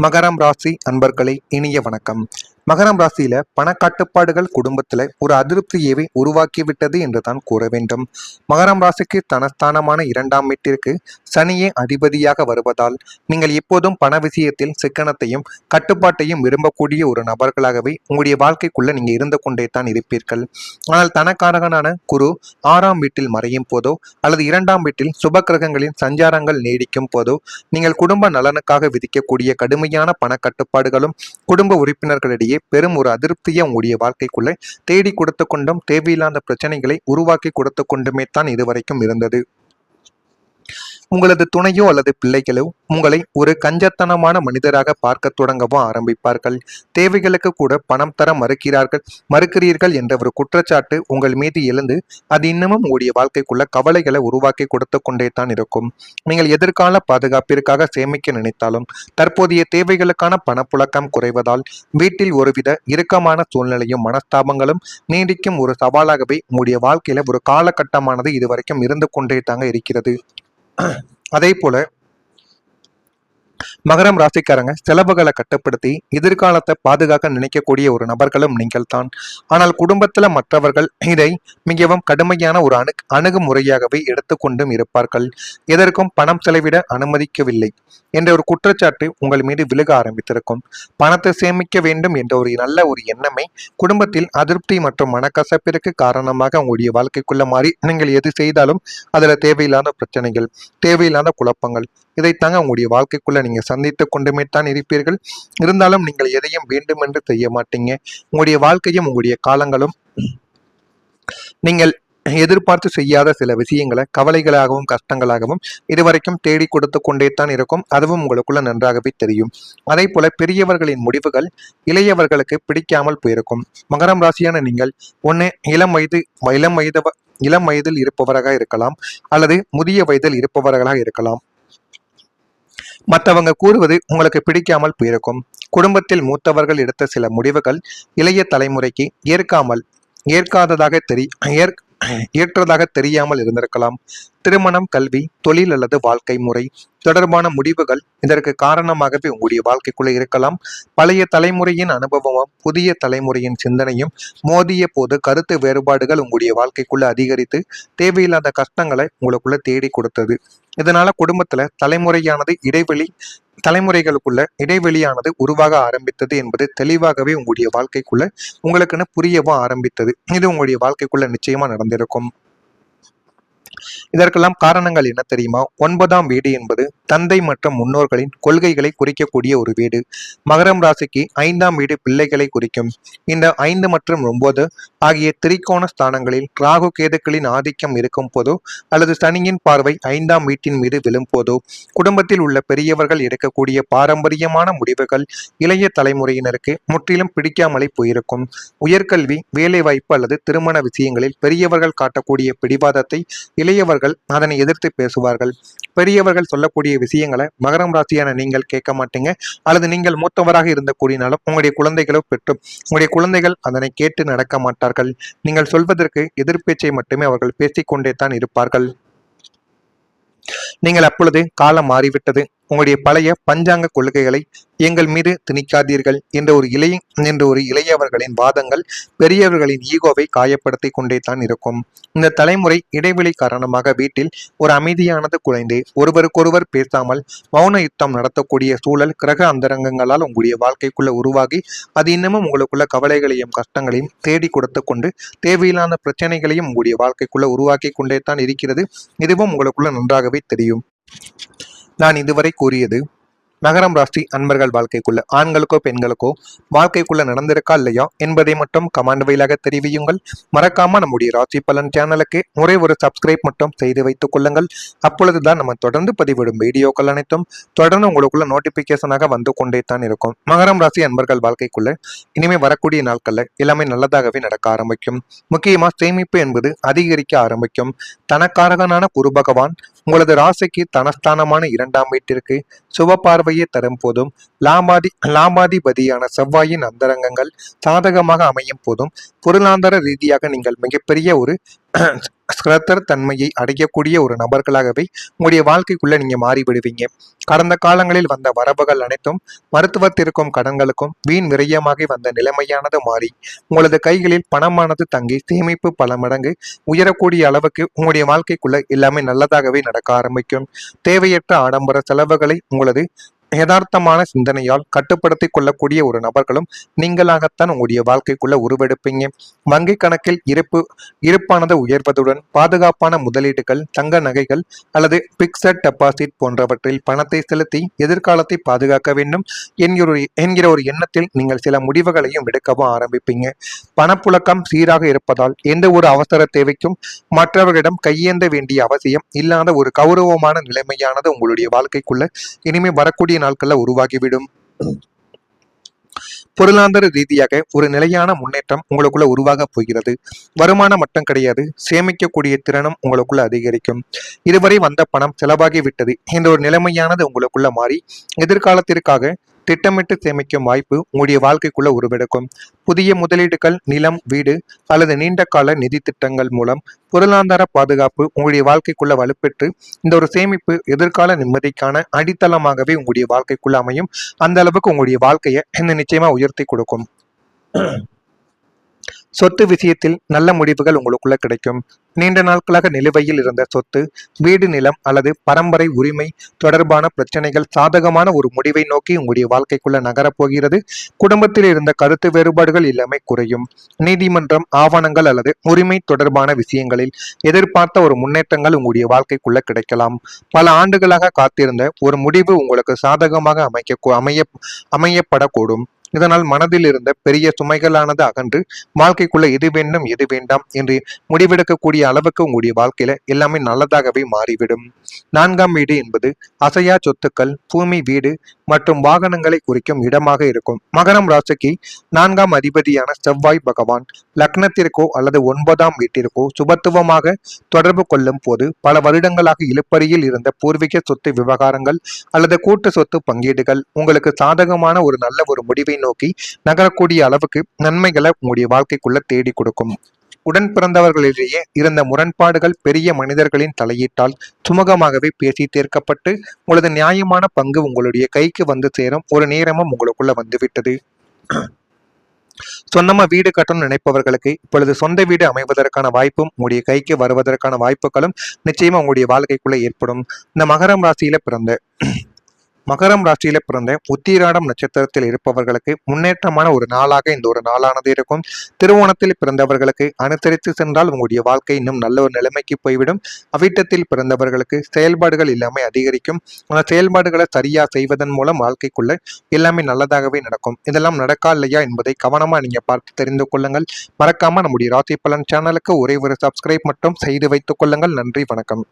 மகரம் ராசி அன்பர்களே, இனிய வணக்கம். மகரம் ராசியில பணக்கட்டுப்பாடுகள் குடும்பத்துல ஒரு அதிருப்தியவே உருவாக்கிவிட்டது என்று தான் கூற வேண்டும். மகரம் ராசிக்கு தனஸ்தானமான 2ஆம் வீட்டிற்கு சனியே அதிபதியாக வருவதால் நீங்கள் எப்போதும் பண விஷயத்தில் சிக்கனத்தையும் கட்டுப்பாட்டையும் விரும்பக்கூடிய ஒரு நபர்களாகவே உங்களுடைய வாழ்க்கைக்குள்ள நீங்க இருந்து கொண்டே தான் இருப்பீர்கள். ஆனால் தனக்காரகனான குரு 6ஆம் வீட்டில் மறையும் போதோ அல்லது 2ஆம் வீட்டில் சுப கிரகங்களின் சஞ்சாரங்கள் நீடிக்கும் போதோ நீங்கள் குடும்ப நலனுக்காக விதிக்கக்கூடிய கடுமையான பண கட்டுப்பாடுகளும் குடும்ப உறுப்பினர்களிடையே பெரும் ஒரு அதிருப்தியை உங்களுடைய வாழ்க்கைக்குள்ள தேடி கொடுத்து கொண்டும் தேவையில்லாத பிரச்சனைகளை உருவாக்கி கொடுத்து கொண்டுமே தான் இதுவரைக்கும் இருந்தது. உங்களது துணையோ அல்லது பிள்ளைகளோ உங்களை ஒரு கஞ்சத்தனமான மனிதராக பார்க்க தொடங்கவும் ஆரம்பிப்பார்கள். தேவைகளுக்கு கூட பணம் தர மறுக்கிறீர்கள் என்ற ஒரு குற்றச்சாட்டு உங்கள் மீது எழுந்து அது இன்னமும் உங்களுடைய வாழ்க்கைக்குள்ள கவலைகளை உருவாக்கி கொடுத்து கொண்டே தான் இருக்கும். நீங்கள் எதிர்கால பாதுகாப்பிற்காக சேமிக்க நினைத்தாலும் தற்போதைய தேவைகளுக்கான பணப்புழக்கம் குறைவதால் வீட்டில் ஒருவித இறுக்கமான சூழ்நிலையும் மனஸ்தாபங்களும் நீடிக்கும் ஒரு சவாலாகவே உங்களுடைய வாழ்க்கையில ஒரு காலகட்டமானது இதுவரைக்கும் இருந்து கொண்டே தாங்க இருக்கிறது. அதே போல மகரம் ராசிக்காரங்க செலவுகளை கட்டுப்படுத்தி எதிர்காலத்தை பாதுகாக்க நினைக்கக்கூடிய ஒரு நபர்களும் நீங்கள் தான். ஆனால் குடும்பத்துல மற்றவர்கள் இதை மிகவும் கடுமையான ஒரு அணுகுமுறையாகவே எடுத்துக்கொண்டும் இருப்பார்கள். எதற்கும் பணம் செலவிட அனுமதிக்கவில்லை என்ற ஒரு குற்றச்சாட்டு உங்கள் மீது விழுக ஆரம்பித்திருக்கும். பணத்தை சேமிக்க வேண்டும் என்ற ஒரு நல்ல ஒரு எண்ணமே குடும்பத்தில் அதிருப்தி மற்றும் மனக்கசப்பிற்கு காரணமாக உங்களுடைய வாழ்க்கைக்குள்ள மாறி நீங்கள் எது செய்தாலும் அதுல தேவையில்லாத பிரச்சனைகள், தேவையில்லாத குழப்பங்கள், இதைத்தாங்க உங்களுடைய வாழ்க்கைக்குள்ள நீங்க சந்தித்து கொண்டுமே தான் இருப்பீர்கள். இருந்தாலும் நீங்கள் எதையும் வேண்டுமென்று செய்ய மாட்டீங்க. உங்களுடைய வாழ்க்கையும் உங்களுடைய காலங்களும் நீங்கள் எதிர்பார்த்து செய்யாத சில விஷயங்களை கவலைகளாகவும் கஷ்டங்களாகவும் இதுவரைக்கும் தேடி கொடுத்து கொண்டே தான் இருக்கும். அதுவும் உங்களுக்குள்ள நன்றாகவே தெரியும். அதே போல பெரியவர்களின் முடிவுகள் இளையவர்களுக்கு பிடிக்காமல் போயிருக்கும். மகரம் ராசியான நீங்கள் ஒன்று இளம் வயதில் இருப்பவராக இருக்கலாம் அல்லது முதிய வயதில் இருப்பவர்களாக இருக்கலாம். மற்றவங்க கூறுவது உங்களுக்கு பிடிக்காமல் போயிருக்கும். குடும்பத்தில் மூத்தவர்கள் எடுத்த சில முடிவுகள் இளைய தலைமுறைக்கு ஏற்றதாக தெரியாமல் இருந்திருக்கலாம். திருமணம், கல்வி, தொழில் அல்லது வாழ்க்கை முறை தொடர்பான முடிவுகள் இதற்கு காரணமாகவே உங்களுடைய வாழ்க்கைக்குள்ள இருக்கலாம். பழைய தலைமுறையின் அனுபவமும் புதிய தலைமுறையின் சிந்தனையும் மோதிய போது கருத்து வேறுபாடுகள் உங்களுடைய வாழ்க்கைக்குள்ள அதிகரித்து தேவையில்லாத கஷ்டங்களை உங்களுக்குள்ள தேடி கொடுத்தது. இதனால குடும்பத்துல தலைமுறைகளுக்குள்ள இடைவெளியானது உருவாக ஆரம்பித்தது என்பது தெளிவாகவே உங்களுடைய வாழ்க்கைக்குள்ள உங்களுக்குன்னு புரியவும் ஆரம்பித்தது. இது உங்களுடைய வாழ்க்கைக்குள்ள நிச்சயமா நடந்திருக்கும். இதற்கெல்லாம் காரணங்கள் என்ன தெரியுமா? 9ஆம் வீடு என்பது தந்தை மற்றும் முன்னோர்களின் கொள்கைகளை குறிக்கக்கூடிய ஒரு வீடு. மகரம் ராசிக்கு 5ஆம் வீடு பிள்ளைகளை குறிக்கும். இந்த 5 மற்றும் 9 ஆகிய திரிகோண ஸ்தானங்களில் ராகு கேதுக்களின் ஆதிக்கம் இருக்கும் போதோ அல்லது சனியின் பார்வை 5ஆம் வீட்டின் மீது விழும் போதோ குடும்பத்தில் உள்ள பெரியவர்கள் எடுக்கக்கூடிய பாரம்பரியமான முடிவுகள் இளைய தலைமுறையினருக்கு முற்றிலும் பிடிக்காமலே போயிருக்கும். உயர்கல்வி, வேலைவாய்ப்பு அல்லது திருமண விஷயங்களில் பெரியவர்கள் காட்டக்கூடிய பிடிவாதத்தை இளையவர்கள் அதனை எதிர்த்து பேசுவார்கள். பெரியவர்கள் சொல்லக்கூடிய விஷயங்களை மகரம் ராசியான நீங்கள் கேட்க மாட்டீங்க. அல்லது நீங்கள் மூத்தவராக இருந்த கூடினாலும் உங்களுடைய குழந்தைகள் அதனை கேட்டு நடக்க மாட்டார்கள். நீங்கள் சொல்வதற்கு எதிர்பேச்சை மட்டுமே அவர்கள் பேசிக்கொண்டே தான் இருப்பார்கள். நீங்கள் அப்பொழுது காலம் மாறிவிட்டது, உங்களுடைய பழைய பஞ்சாங்க கொள்கைகளை எங்கள் மீது திணிக்காதீர்கள் என்ற ஒரு இளையவர்களின் வாதங்கள் பெரியவர்களின் ஈகோவை காயப்படுத்தி கொண்டே தான் இருக்கும். இந்த தலைமுறை இடைவெளி காரணமாக வீட்டில் ஒரு அமைதியானது குறைந்து ஒருவருக்கொருவர் பேசாமல் மௌன யுத்தம் நடத்தக்கூடிய சூழல் கிரக அந்தரங்கங்களால் உங்களுடைய வாழ்க்கைக்குள்ள உருவாகி அது இன்னமும் உங்களுக்குள்ள கவலைகளையும் கஷ்டங்களையும் தேடி கொடுத்து கொண்டு தேவையில்லாத பிரச்சனைகளையும் உங்களுடைய வாழ்க்கைக்குள்ள உருவாக்கி கொண்டே தான் இருக்கிறது. இதுவும் உங்களுக்குள்ள நன்றாகவே தெரியும். நான் இதுவரை கூறியது மகரம் ராசி அன்பர்கள் வாழ்க்கைக்குள்ள ஆண்களுக்கோ பெண்களுக்கோ வாழ்க்கைக்குள்ள நடந்திருக்கா இல்லையா என்பதை மட்டும் கமெண்ட் வழியாக தெரிவியுங்கள். மறக்காம நம்முடைய ராசி பலன் சேனலுக்கு ஒரே ஒரு சப்ஸ்கிரைப் மட்டும் செய்து வைத்துக் கொள்ளுங்கள். அப்பொழுதுதான் நம்ம தொடர்ந்து பதிவிடும் வீடியோக்கள் அனைத்தும் தொடர்ந்து உங்களுக்குள்ள நோட்டிபிகேஷனாக வந்து கொண்டே தான் இருக்கும். மகரம் ராசி அன்பர்கள் வாழ்க்கைக்குள்ள இனிமே வரக்கூடிய நாட்கள்ல எல்லாமே நல்லதாகவே நடக்க ஆரம்பிக்கும். முக்கியமா சேமிப்பு என்பது அதிகரிக்க ஆரம்பிக்கும். தனக்காரகனான குரு பகவான் உங்களது ராசிக்கு தனஸ்தானமான 2ஆம் வீட்டிற்கு சுப பார்வையை தரும் போதும் லாபாதிபதியான செவ்வாயின் அந்தரங்கங்கள் சாதகமாக அமையும் போதும் பொருளாதார ரீதியாக நீங்கள் மிகப்பெரிய ஒரு ஸ்கிரத்தர் தன்மையை அடையக்கூடிய ஒரு நபர்களாகவே உங்களுடைய வாழ்க்கைக்குள்ள நீங்க மாறிவிடுவீங்க. கடந்த காலங்களில் வந்த வரவுகள் அனைத்தும் மருத்துவத்திற்கும் கடன்களுக்கும் வீண் விரயமாகி வந்த நிலைமையானது மாறி உங்களது கைகளில் பணமானது தங்கி சேமிப்பு பல மடங்கு உயரக்கூடிய அளவுக்கு உங்களுடைய வாழ்க்கைக்குள்ள எல்லாமே நல்லதாகவே நடக்க ஆரம்பிக்கும். தேவையற்ற ஆடம்பர செலவுகளை உங்களது யதார்த்தமான சிந்தனையால் கட்டுப்படுத்திக் கொள்ளக்கூடிய ஒரு நபர்களும் நீங்களாகத்தான் உங்களுடைய வாழ்க்கைக்குள்ள உருவெடுப்பீங்க. வங்கி கணக்கில் இருப்பானது உயர்வதுடன் பாதுகாப்பான முதலீடுகள், தங்க நகைகள் அல்லது பிக்சட் டெபாசிட் போன்றவற்றில் பணத்தை செலுத்தி எதிர்காலத்தை பாதுகாக்க வேண்டும் என்கிற ஒரு எண்ணத்தில் நீங்கள் சில முடிவுகளையும் எடுக்கவும் ஆரம்பிப்பீங்க. பணப்புழக்கம் சீராக இருப்பதால் எந்த ஒரு அவசர தேவைக்கும் மற்றவர்களிடம் கையேந்த வேண்டிய அவசியம் இல்லாத ஒரு கௌரவமான நிலைமையானது உங்களுடைய வாழ்க்கைக்குள்ள இனிமே வரக்கூடிய நாட்கள்ல உருவாகிவிடும். பொருளாதார ரீதியாக ஒரு நிலையான முன்னேற்றம் உங்களுக்குள்ள உருவாக போகிறது. வருமானம் மட்டும் கிடையாது, சேமிக்கக்கூடிய திறனும் உங்களுக்குள்ள அதிகரிக்கும். இதுவரை வந்த பணம் செலவாகி விட்டது என்ற ஒரு நிலைமையானது உங்களுக்குள்ள மாறி எதிர்காலத்திற்காக திட்டமிட்டு சேமிக்கும் வாய்ப்பு உங்களுடைய வாழ்க்கைக்குள்ள உருவெடுக்கும். புதிய முதலீடுகள், நிலம், வீடு அல்லது நீண்ட கால நிதி திட்டங்கள் மூலம் பொருளாதார பாதுகாப்பு உங்களுடைய வாழ்க்கைக்குள்ள வலுப்பெற்று இந்த ஒரு சேமிப்பு எதிர்கால நிம்மதிக்கான அடித்தளமாகவே உங்களுடைய வாழ்க்கைக்குள்ள அமையும். அந்த அளவுக்கு உங்களுடைய வாழ்க்கையை நிச்சயமா உயர்த்தி கொடுக்கும். சொத்து விஷயத்தில் நல்ல முடிவுகள் உங்களுக்குள்ள கிடைக்கும். நீண்ட நாட்களாக நிலுவையில் இருந்த சொத்து, வீடு, நிலம் அல்லது பரம்பரை உரிமை தொடர்பான பிரச்சனைகள் சாதகமான ஒரு முடிவை நோக்கி உங்களுடைய வாழ்க்கைக்குள்ள நகரப்போகிறது. குடும்பத்தில் இருந்த கருத்து வேறுபாடுகள் எல்லாமே குறையும். நீதிமன்றம், ஆவணங்கள் அல்லது உரிமை தொடர்பான விஷயங்களில் எதிர்பார்த்த ஒரு முன்னேற்றங்கள் உங்களுடைய வாழ்க்கைக்குள்ள கிடைக்கலாம். பல ஆண்டுகளாக காத்திருந்த ஒரு முடிவு உங்களுக்கு சாதகமாக அமையப்படக்கூடும். இதனால் மனதில் இருந்த பெரிய சுமைகளானது அகன்று வாழ்க்கைக்குள்ள எது வேண்டும் எது வேண்டாம் என்று முடிவெடுக்கக்கூடிய அளவுக்கு உங்களுடைய வாழ்க்கையில எல்லாமே நல்லதாகவே மாறிவிடும். 4ஆம் வீடு என்பது அசையா சொத்துக்கள், பூமி, வீடு மற்றும் வாகனங்களை குறிக்கும் இடமாக இருக்கும். மகரம் ராசிக்கு 4ஆம் அதிபதியான செவ்வாய் பகவான் லக்னத்திற்கோ அல்லது 9ஆம் வீட்டிற்கோ சுபத்துவமாக தொடர்பு கொள்ளும் போது பல வருடங்களாக இழுப்பறியில் இருந்த பூர்வீக சொத்து விவகாரங்கள் அல்லது கூட்டு சொத்து பங்கீடுகள் உங்களுக்கு சாதகமான ஒரு நல்ல ஒரு முடிவை நோக்கி நகரக்கூடிய அளவுக்கு நன்மைகளை உங்களுடைய வாழ்க்கைக்குள்ள தேடி கொடுக்கும். உடன் பிறந்தவர்களிடையே இருந்த முரண்பாடுகள் பெரிய மனிதர்களின் தலையீட்டால் சுமூகமாகவே பேசி தீர்க்கப்பட்டு உங்களது நியாயமான பங்கு உங்களுடைய கைக்கு வந்து சேரும் ஒரு நேரமும் உங்களுக்குள்ள வந்துவிட்டது. சொந்தமா வீடு கட்டணும் நினைப்பவர்களுக்கு இப்பொழுது சொந்த வீடு அமைவதற்கான வாய்ப்பும் உங்களுடைய கைக்கு வருவதற்கான வாய்ப்புகளும் நிச்சயமா உங்களுடைய வாழ்க்கைக்குள்ள ஏற்படும். இந்த மகரம் ராசியில பிறந்த உத்திராடம் நட்சத்திரத்தில் இருப்பவர்களுக்கு முன்னேற்றமான ஒரு நாளாக இந்த ஒரு நாளானது இருக்கும். திருவோணத்தில் பிறந்தவர்களுக்கு அனுசரித்து சென்றால் உங்களுடைய வாழ்க்கை இன்னும் நல்ல ஒரு நிலைமைக்கு போய்விடும். அவிட்டத்தில் பிறந்தவர்களுக்கு செயல்பாடுகள் எல்லாமே அதிகரிக்கும். அந்த செயல்பாடுகளை சரியா செய்வதன் மூலம் வாழ்க்கைக்குள்ள எல்லாமே நல்லதாகவே நடக்கும். இதெல்லாம் நடக்கா இல்லையா என்பதை கவனமா நீங்க பார்த்து தெரிந்து கொள்ளுங்கள். மறக்காம நம்முடைய ராசி பலன் சேனலுக்கு ஒரே ஒரு சப்ஸ்கிரைப் மட்டும் செய்து வைத்துக் கொள்ளுங்கள். நன்றி, வணக்கம்.